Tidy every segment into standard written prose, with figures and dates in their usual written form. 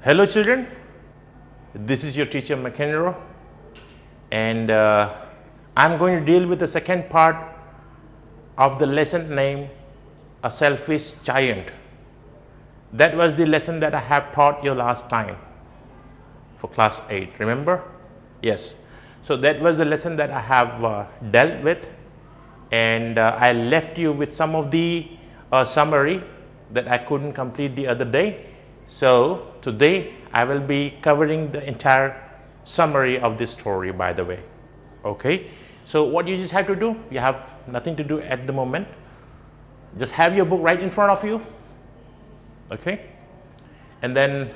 Hello children, this is your teacher Mackenroe, and I'm going to deal with the second part of the lesson named A Selfish Giant. That was the lesson that I have taught you last time for class 8, remember? Yes. So that was the lesson that I have dealt with, and I left you with some of the summary that I couldn't complete the other day. So today I will be covering the entire summary of this story, by the way. Okay, so what you just have to do, you have nothing to do at the moment, just have your book right in front of you, okay, and then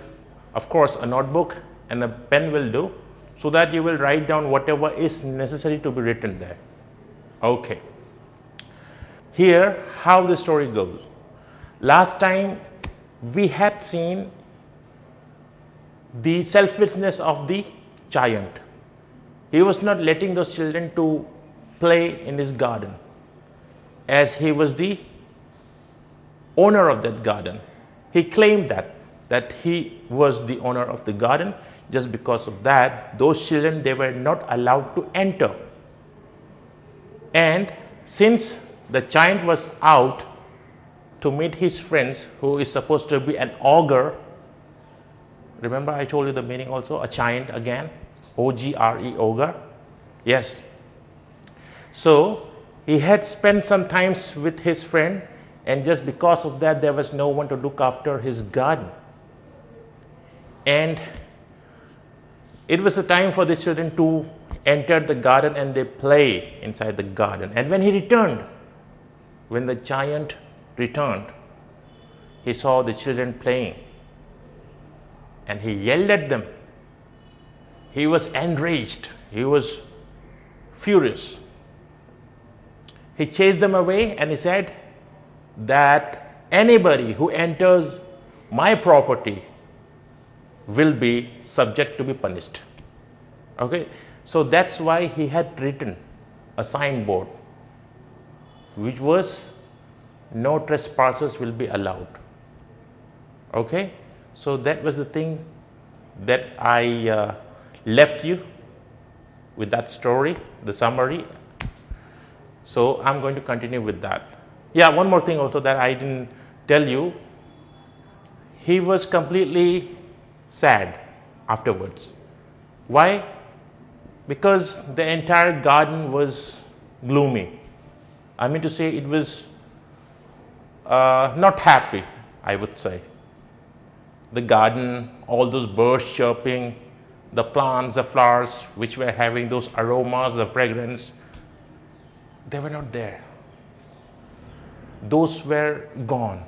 of course a notebook and a pen will do, so that you will write down whatever is necessary to be written there. Okay, here how the story goes. Last time we had seen the selfishness of the giant. He was not letting those children to play in his garden, as he was the owner of that garden. He claimed that he was the owner of the garden. Just because of that, those children, they were not allowed to enter. And since the giant was out to meet his friends, who is supposed to be an ogre. Remember I told you the meaning also, a giant again, O-G-R-E, ogre. Yes. So he had spent some time with his friend, and just because of that, there was no one to look after his garden. And it was a time for the children to enter the garden and they play inside the garden. And when he returned, when the giant returned, he saw the children playing and he yelled at them. He was enraged, he was furious. He chased them away and he said that anybody who enters my property will be subject to be punished. Okay, so that's why he had written a signboard which was no trespassers will be allowed. Okay, so that was the thing that I left you with, that story, the summary. So I'm going to continue with that. Yeah, one more thing also that I didn't tell you. He was completely sad afterwards. Why? Because the entire garden was gloomy. I mean to say, it was not happy, I would say. The garden, all those birds chirping, the plants, the flowers which were having those aromas, the fragrance, they were not there. Those were gone.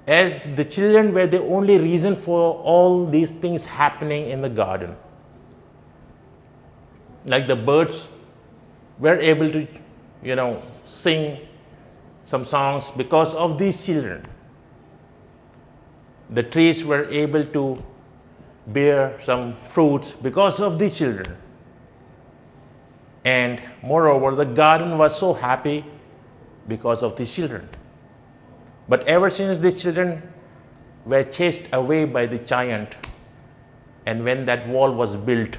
As the children were the only reason for all these things happening in the garden. Like the birds were able to, sing some songs because of these children. The trees were able to bear some fruits because of these children. And moreover, the garden was so happy because of these children. But ever since these children were chased away by the giant, and when that wall was built,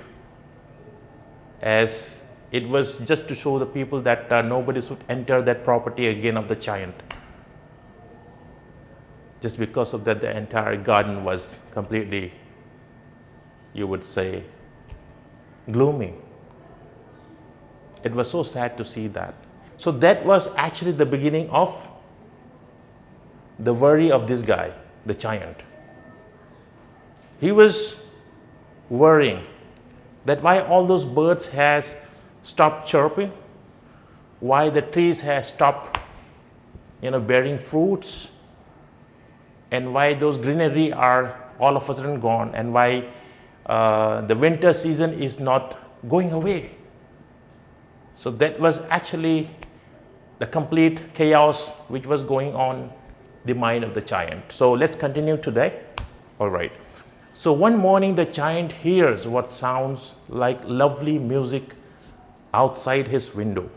as it was just to show the people that nobody should enter that property again of the giant. Just because of that, the entire garden was completely, you would say, gloomy. It was so sad to see that. So that was actually the beginning of the worry of this guy, the giant. He was worrying that why all those birds has stopped chirping, why the trees has stopped, bearing fruits, and why those greenery are all of a sudden gone, and why the winter season is not going away. So that was actually the complete chaos which was going on the mind of the giant. So let's continue today. All right. So one morning the giant hears what sounds like lovely music outside his window,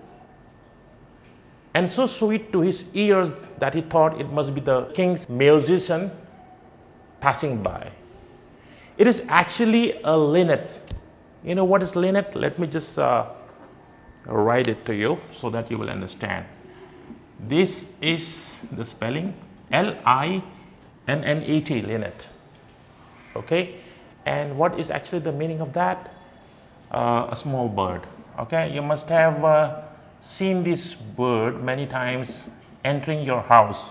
and so sweet to his ears that he thought it must be the king's musician passing by. It is actually a linnet. You know what is linnet? Let me just write it to you so that you will understand. This is the spelling, L-I-N-N-E-T, linnet. Okay, and what is actually the meaning of that? A small bird. Okay, you must have seen this bird many times entering your house.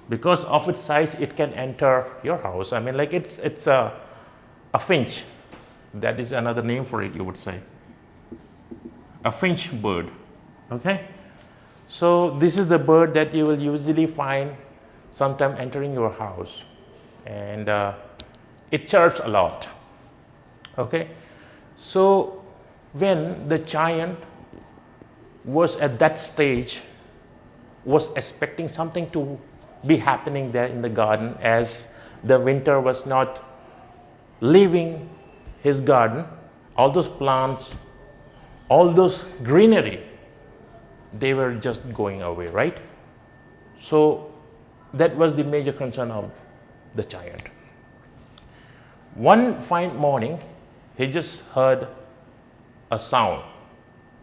Because of its size, it can enter your house. I mean, like it's a finch. That is another name for it, you would say. A finch bird. Okay, so this is the bird that you will usually find sometime entering your house, and it chirps a lot. Okay, so when the giant was at that stage, was expecting something to be happening there in the garden, as the winter was not leaving his garden. All those plants, all those greenery, they were just going away, right? So that was the major concern of the giant. One fine morning, he just heard a sound,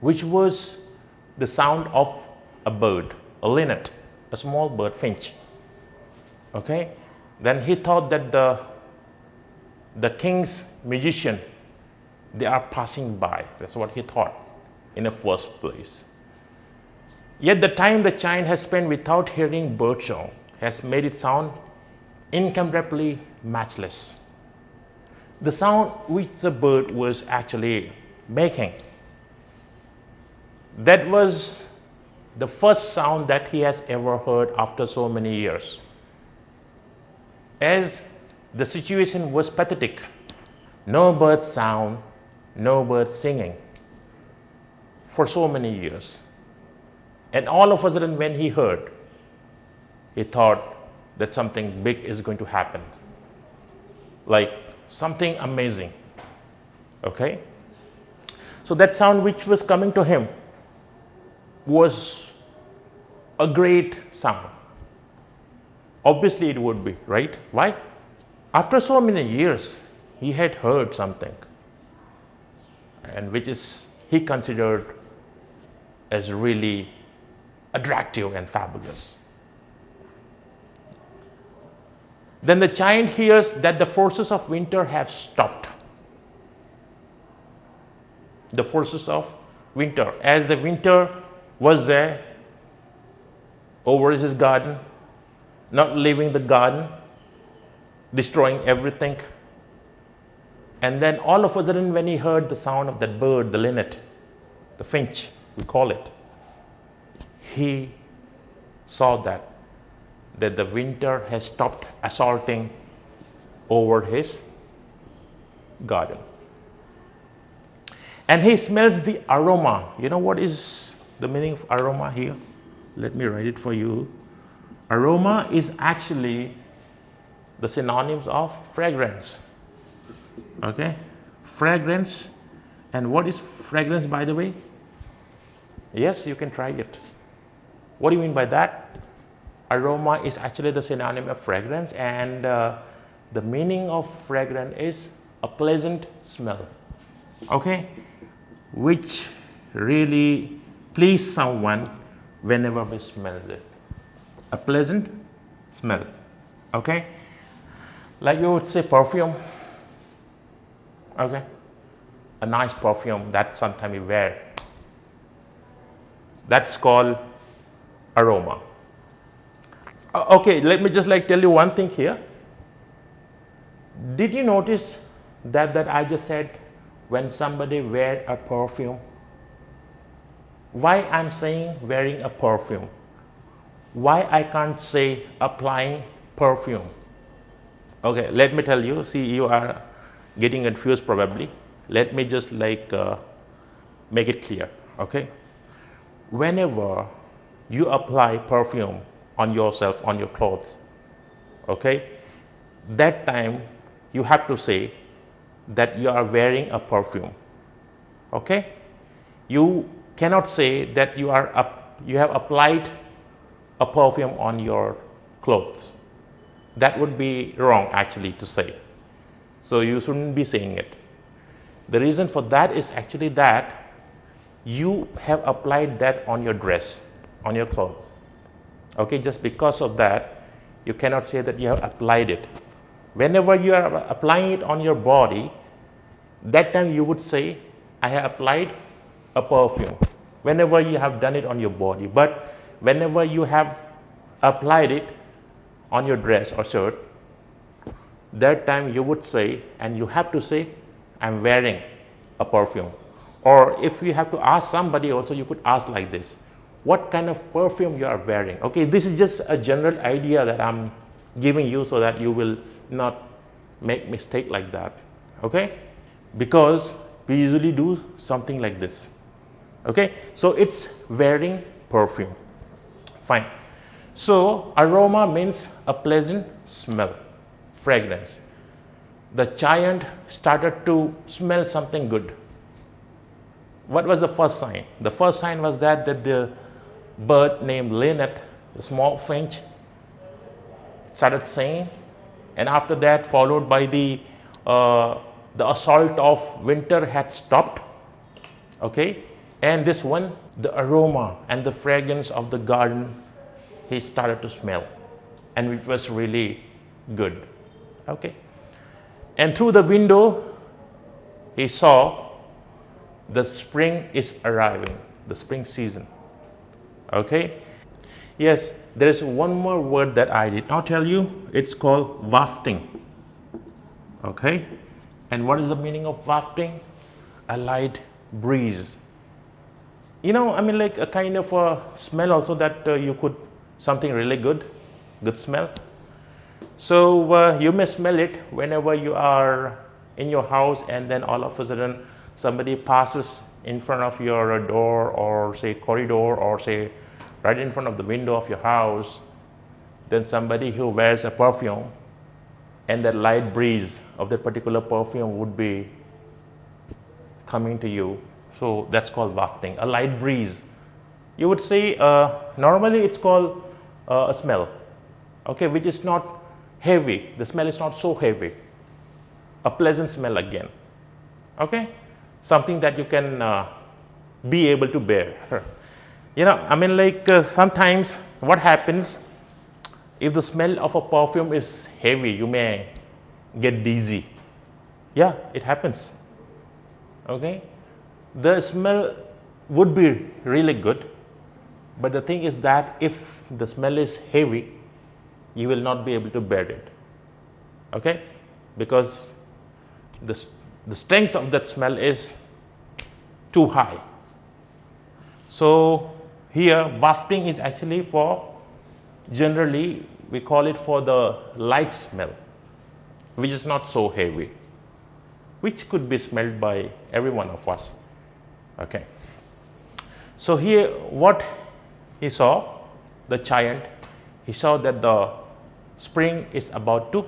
which was the sound of a bird, a linnet, a small bird, finch. Okay, then he thought that the king's magician, they are passing by. That's what he thought in the first place. Yet the time the giant has spent without hearing bird song has made it sound incomparably matchless. The sound which the bird was actually making, that was the first sound that he has ever heard after so many years. As the situation was pathetic, no bird sound, no bird singing for so many years. And all of a sudden when he heard, he thought that something big is going to happen, like something amazing. Okay, so that sound which was coming to him was a great sound. Obviously it would be, right? Why? After so many years, he had heard something, and which is he considered as really attractive and fabulous. Then the giant hears that the forces of winter have stopped. The forces of winter, as the winter was there over his garden, not leaving the garden, destroying everything. And then all of a sudden when he heard the sound of that bird, the linnet, the finch, we call it, he saw that the winter has stopped assaulting over his garden. And he smells the aroma. You know what is the meaning of aroma here? Let me write it for you. Aroma is actually the synonyms of fragrance. Okay, fragrance. And what is fragrance, by the way? Yes, you can try it. What do you mean by that? Aroma is actually the synonym of fragrance, and the meaning of fragrance is a pleasant smell. Okay, which really please someone whenever we smell it. A pleasant smell. Okay, like you would say perfume. Okay, a nice perfume that sometimes you wear, that's called aroma. Okay, let me just tell you one thing here. Did you notice that I just said when somebody wear a perfume? Why I'm saying wearing a perfume? Why I can't say applying perfume? Okay, let me tell you. See, you are getting confused probably. Let me just make it clear. Okay, whenever you apply perfume on yourself, on your clothes, okay, that time you have to say that you are wearing a perfume. Okay, you cannot say that you have applied a perfume on your clothes. That would be wrong actually to say. So you shouldn't be saying it. The reason for that is actually that you have applied that on your dress, on your clothes. Okay, just because of that, you cannot say that you have applied it. Whenever you are applying it on your body, that time you would say, I have applied a perfume. Whenever you have done it on your body. But whenever you have applied it on your dress or shirt, that time you would say, and you have to say, I'm wearing a perfume. Or if you have to ask somebody also, you could ask like this, what kind of perfume you are wearing? Okay, this is just a general idea that I'm giving you so that you will not make mistake like that. Okay, because we usually do something like this. Okay, so it's wearing perfume. Fine. So aroma means a pleasant smell, fragrance. The giant started to smell something good. What was the first sign? The first sign was that the bird named linnet, the small finch, started singing, and after that, followed by the assault of winter had stopped. Okay, and this one, the aroma and the fragrance of the garden, he started to smell, and it was really good. Okay, and through the window, he saw the spring is arriving, the spring season. Okay, yes, there is one more word that I did not tell you. It's called wafting. Okay, and what is the meaning of wafting? A light breeze. You know, I mean, like a kind of a smell also that you could, something really good smell. So you may smell it whenever you are in your house, and then all of a sudden somebody passes in front of your door, or say corridor, or say right in front of the window of your house. Then somebody who wears a perfume, and that light breeze of that particular perfume would be coming to you. So that's called wafting, a light breeze. You would say normally it's called a smell, okay, which is not heavy. The smell is not so heavy. A pleasant smell again. Okay, something that you can be able to bear. You know, I mean, like sometimes what happens, if the smell of a perfume is heavy, you may get dizzy. Yeah, it happens. Okay, the smell would be really good, but the thing is that if the smell is heavy, you will not be able to bear it. Okay, because the strength of that smell is too high. So here wafting is actually for, generally we call it for the light smell, which is not so heavy, which could be smelled by every one of us. Okay, so here what he saw, the giant, he saw that the spring is about to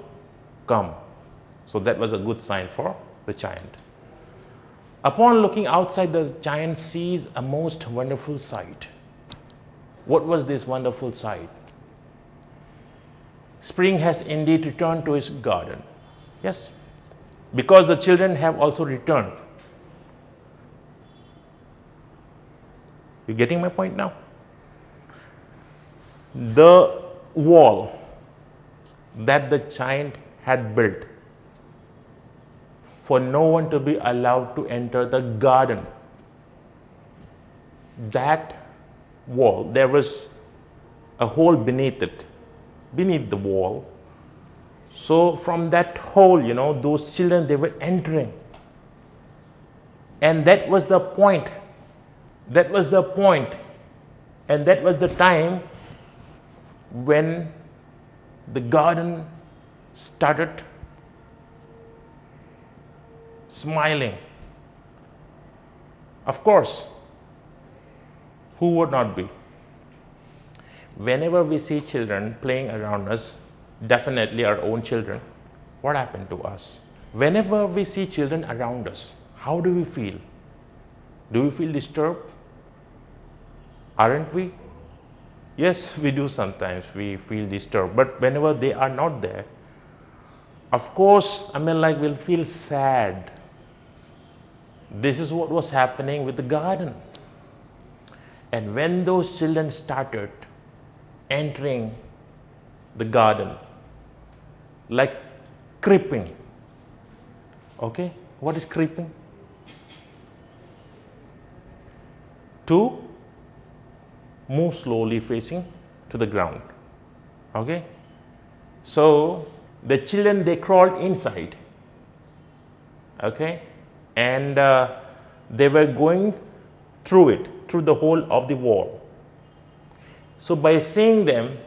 come. So that was a good sign for the giant. Upon looking outside, the giant sees a most wonderful sight. What was this wonderful sight? Spring has indeed returned to his garden. Yes, because the children have also returned. You getting my point now? The wall that the giant had built for no one to be allowed to enter the garden, that wall, there was a hole beneath it, beneath the wall. So from that hole, you know, those children, they were entering, and that was the point. That was the point, and that was the time when the garden started smiling. Of course, who would not be? Whenever we see children playing around us, definitely our own children, what happened to us? Whenever we see children around us, how do we feel? Do we feel disturbed? Aren't we? Yes, we do sometimes. We feel disturbed. But whenever they are not there, of course, we'll feel sad. This is what was happening with the garden. And when those children started entering the garden, like creeping. Okay, what is creeping? To move slowly facing to the ground. Okay, so the children, they crawled inside. Okay, and they were going through the hole of the wall. So by seeing them,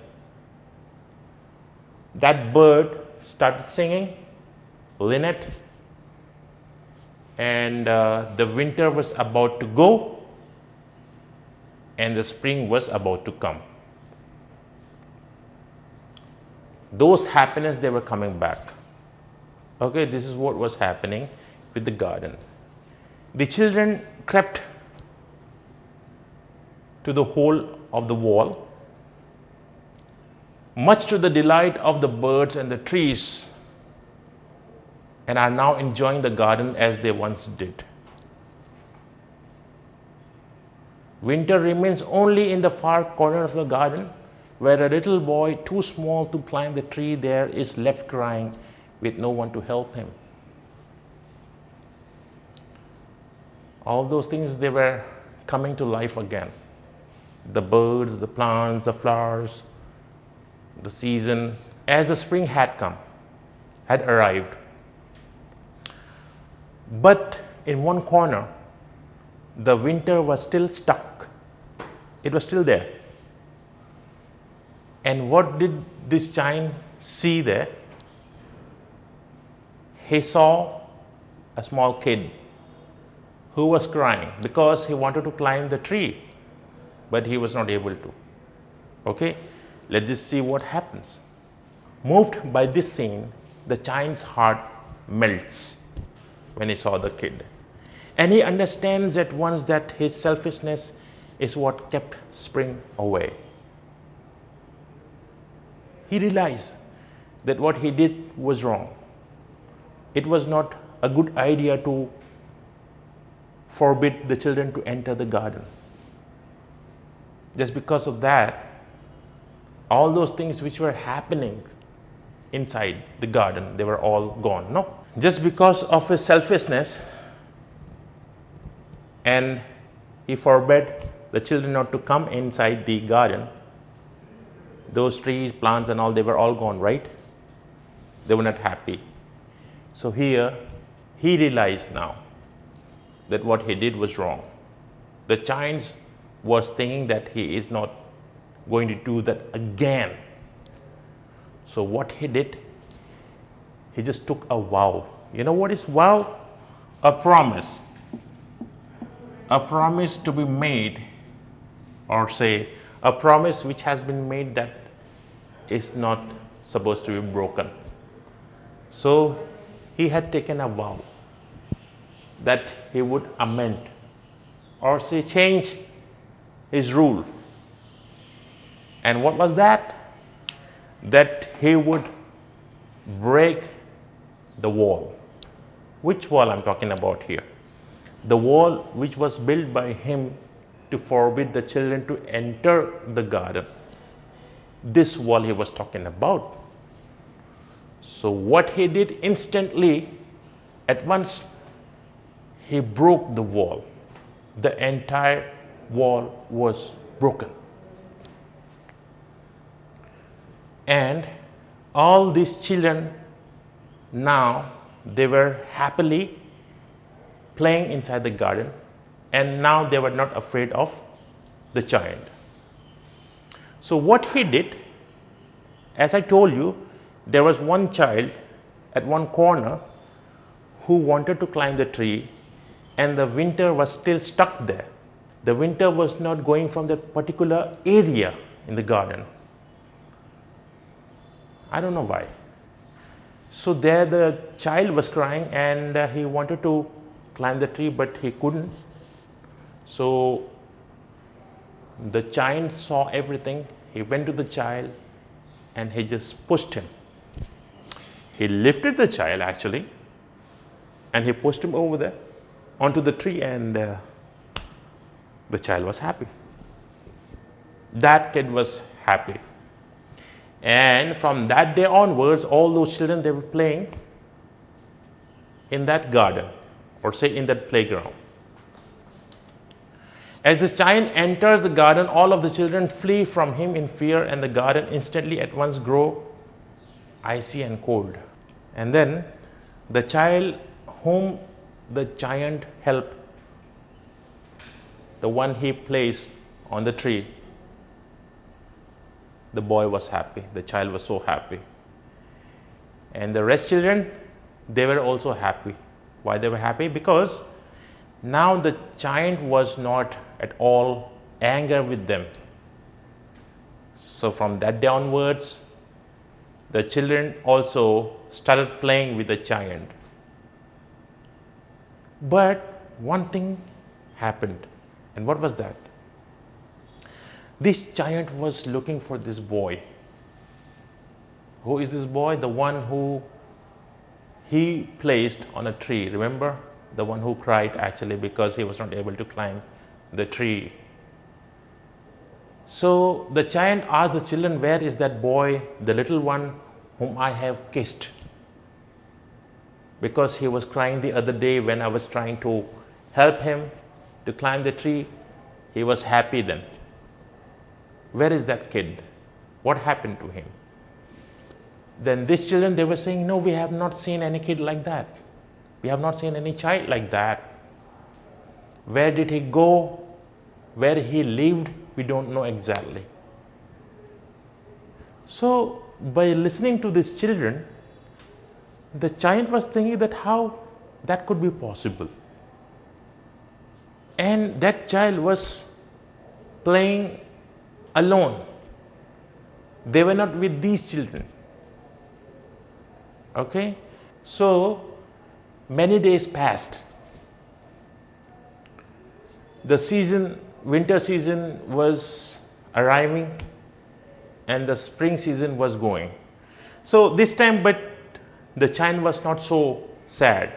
that bird started singing, linnet, and the winter was about to go and the spring was about to come. Those happiness, they were coming back. Okay, this is what was happening with the garden. The children crept to the hole of the wall, much to the delight of the birds and the trees, and are now enjoying the garden as they once did. Winter remains only in the far corner of the garden, where a little boy too small to climb the tree there is left crying with no one to help him. All those things, they were coming to life again. The birds, the plants, the flowers, the season, as the spring had arrived. But in one corner, the winter was still stuck. It was still there. And what did this giant see there? He saw a small kid who was crying because he wanted to climb the tree, but he was not able to. Okay, let's just see what happens. Moved by this scene, the giant's heart melts when he saw the kid. And he understands at once that his selfishness is what kept spring away. He realized that what he did was wrong. It was not a good idea to forbid the children to enter the garden. Just because of that, all those things which were happening inside the garden, they were all gone. No, just because of his selfishness, and he forbade the children not to come inside the garden, those trees, plants and all, they were all gone, right? They were not happy. So here, he realized now that what he did was wrong. The giant was thinking that he is not going to do that again. So what he did, he just took a vow. You know what is vow? A promise. A promise to be made, or say a promise which has been made that is not supposed to be broken. So he had taken a vow that he would amend, or say change his rule. And what was that? That he would break the wall. Which wall I'm talking about here? The wall which was built by him to forbid the children to enter the garden. This wall he was talking about. So what he did instantly, at once, he broke the wall. The entire wall was broken. And all these children, now they were happily playing inside the garden, and now they were not afraid of the giant. So what he did, as I told you, there was one child at one corner who wanted to climb the tree, and the winter was still stuck there. The winter was not going from that particular area in the garden. I don't know why. So there the child was crying, and he wanted to climb the tree, but he couldn't. So the giant saw everything, he went to the child and he just pushed him. He lifted the child actually, and he pushed him over there onto the tree, and the child was happy. That kid was happy. And from that day onwards, all those children, they were playing in that garden, or say in that playground. As the child enters the garden, all of the children flee from him in fear, and the garden instantly at once grow icy and cold. And then the child whom the giant helped, the one he placed on the tree, the boy was happy. The child was so happy. And the rest children, they were also happy. Why they were happy? Because now the giant was not at all angry with them. So from that day onwards, the children also started playing with the giant. But one thing happened. And what was that? This giant was looking for this boy. Who is this boy? The one who he placed on a tree. Remember? The one who cried actually because he was not able to climb the tree. So the giant asked the children, where is that boy, the little one whom I have kissed? Because he was crying the other day when I was trying to help him to climb the tree. He was happy then. Where is that kid? What happened to him? Then these children, they were saying, no, we have not seen any kid like that. We have not seen any child like that. Where did he go? Where he lived? We don't know exactly. So by listening to these children, the giant was thinking that how that could be possible. And that child was playing alone. They were not with these children. Okay? So many days passed. The season, winter season was arriving and the spring season was going. So this time, but the child was not so sad.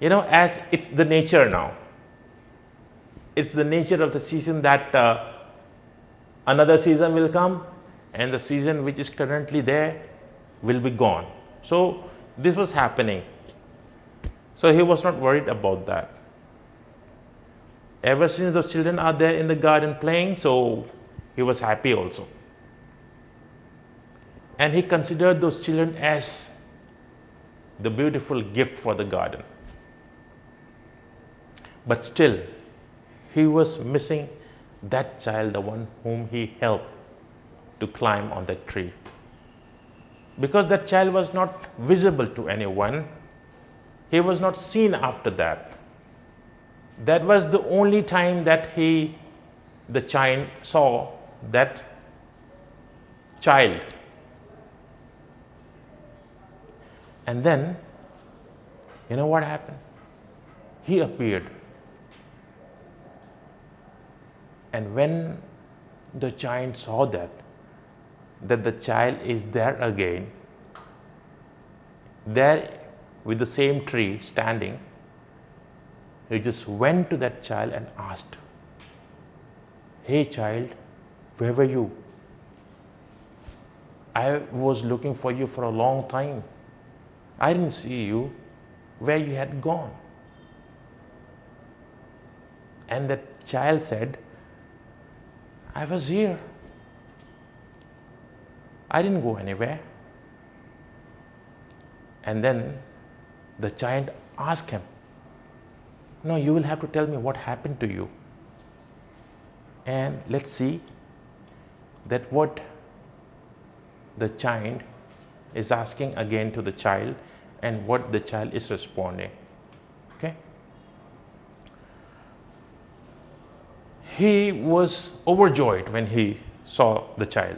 You know, as it's the nature now. It's the nature of the season that another season will come and the season which is currently there will be gone. So this was happening. So he was not worried about that. Ever since those children are there in the garden playing, so he was happy also. And he considered those children as the beautiful gift for the garden. But still, he was missing that child, the one whom he helped to climb on that tree. Because that child was not visible to anyone, he was not seen after that. That was the only time that the giant saw that child. And then, you know what happened? He appeared. And when the giant saw that the child is there again, there with the same tree standing, he just went to that child and asked, "Hey child, where were you? I was looking for you for a long time. I didn't see you. Where you had gone?" And that child said, "I was here. I didn't go anywhere." And then the giant asked him, "No, you will have to tell me what happened to you." And let's see that what the giant is asking again to the child and what the child is responding. Okay? He was overjoyed when he saw the child.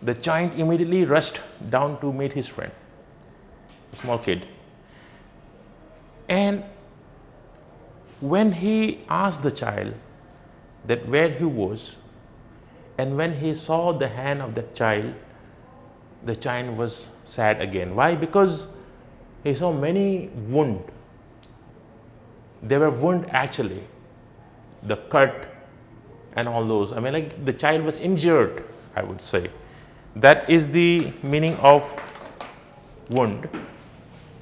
The giant immediately rushed down to meet his friend, a small kid. And when he asked the child that where he was And when he saw the hand of that child, the giant was sad again. Why? Because he saw many wounds. They were wounds actually, the cut and all those. I mean, like the child was injured, I would say. That is the meaning of wound.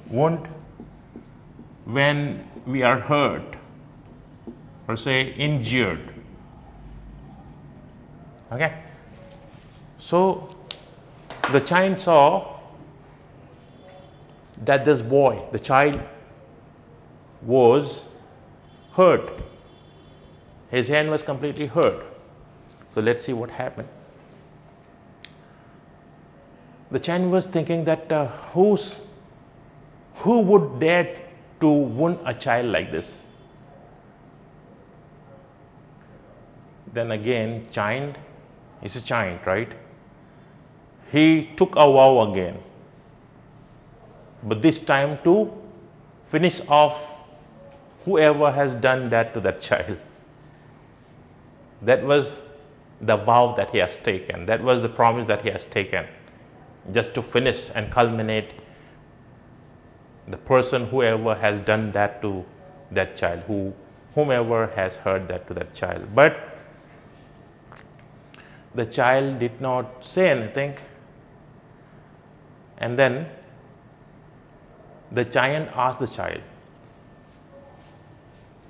Wound when we are hurt or say injured. Okay. So the giant saw that this boy, the child, was hurt. His hand was completely hurt. So let's see what happened. The giant was thinking that who would dare to wound a child like this? Then again, giant is a giant, right? He took a vow again, but this time to finish off whoever has done that to that child. That was the vow that he has taken. That was the promise that he has taken, just to finish and culminate the person, whoever has done that to that child, whomever has heard that to that child. But the child did not say anything. And then the giant asked the child,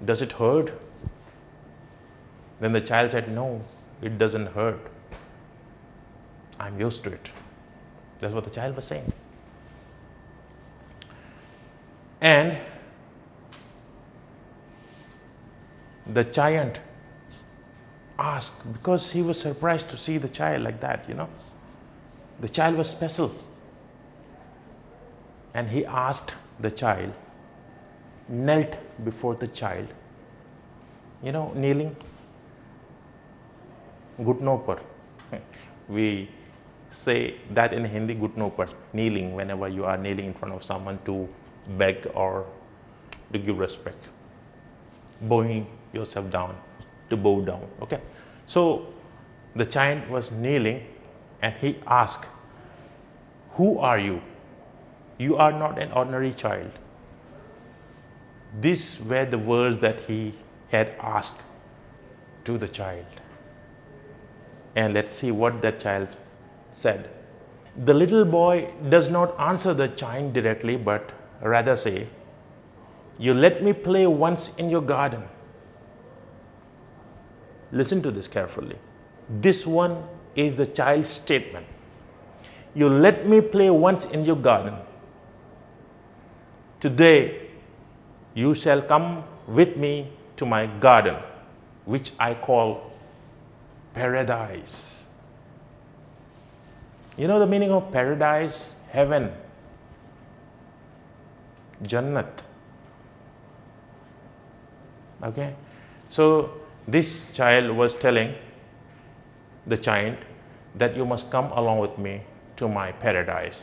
"Does it hurt?" Then the child said, "No, it doesn't hurt. I'm used to it." That's what the child was saying. And the giant asked, because he was surprised to see the child like that, The child was special. And he asked the child, knelt before the child. Kneeling. Gutno par. We say that in Hindi, gutno par, kneeling, whenever you are kneeling in front of someone to beg or to give respect. Bowing yourself down, to bow down. Okay. So the giant was kneeling and he asked, "Who are you? You are not an ordinary child." These were the words that he had asked to the child. And let's see what that child said. The little boy does not answer the giant directly, but rather say, "You let me play once in your garden." Listen to this carefully. This one is the child's statement. "You let me play once in your garden. Today you shall come with me to my garden, which I call paradise." You know the meaning of paradise? Heaven. Jannat. Okay. So this child was telling the giant that you must come along with me to my paradise.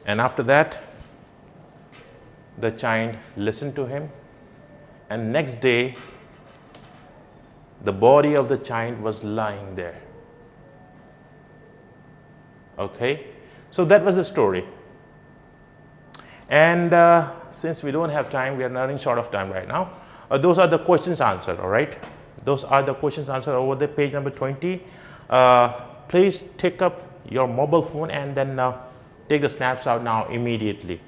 And after that, the giant listened to him, and next day the body of the giant was lying there. Okay, so that was the story. And since we don't have time, we are running short of time right now. Those are the questions answered, all right? Those are the questions answered over the page number 20. Please take up your mobile phone and then take the snapshot now immediately.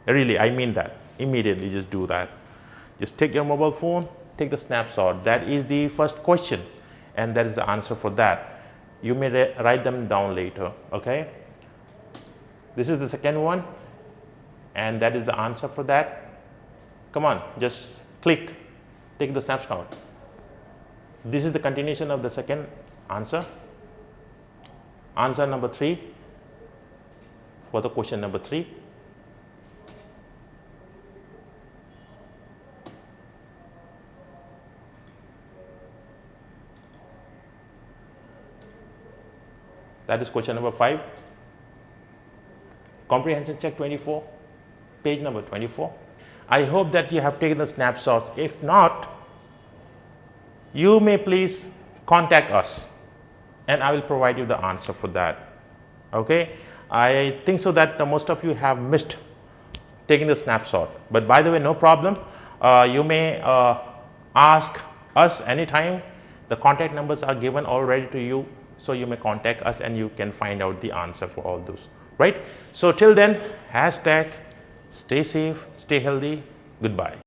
Really, I mean that. Immediately just do that. Just take your mobile phone, take the snapshot. That is the first question, and that is the answer for that. You may write them down later, okay? This is the second one, and that is the answer for that. Come on, just click, take the snapshot. This is the continuation of the second answer. Answer number 3 for the question number 3. That is question number 5. Comprehension check 24, page number 24. I hope that you have taken the snapshots. If not, you may please contact us. and I will provide you the answer for that. Okay, I think so that most of you have missed taking the snapshot, but by the way, no problem. You may ask us anytime. The contact numbers are given already to you, so you may contact us and you can find out the answer for all those, right? So till then, hashtag stay safe, stay healthy, goodbye.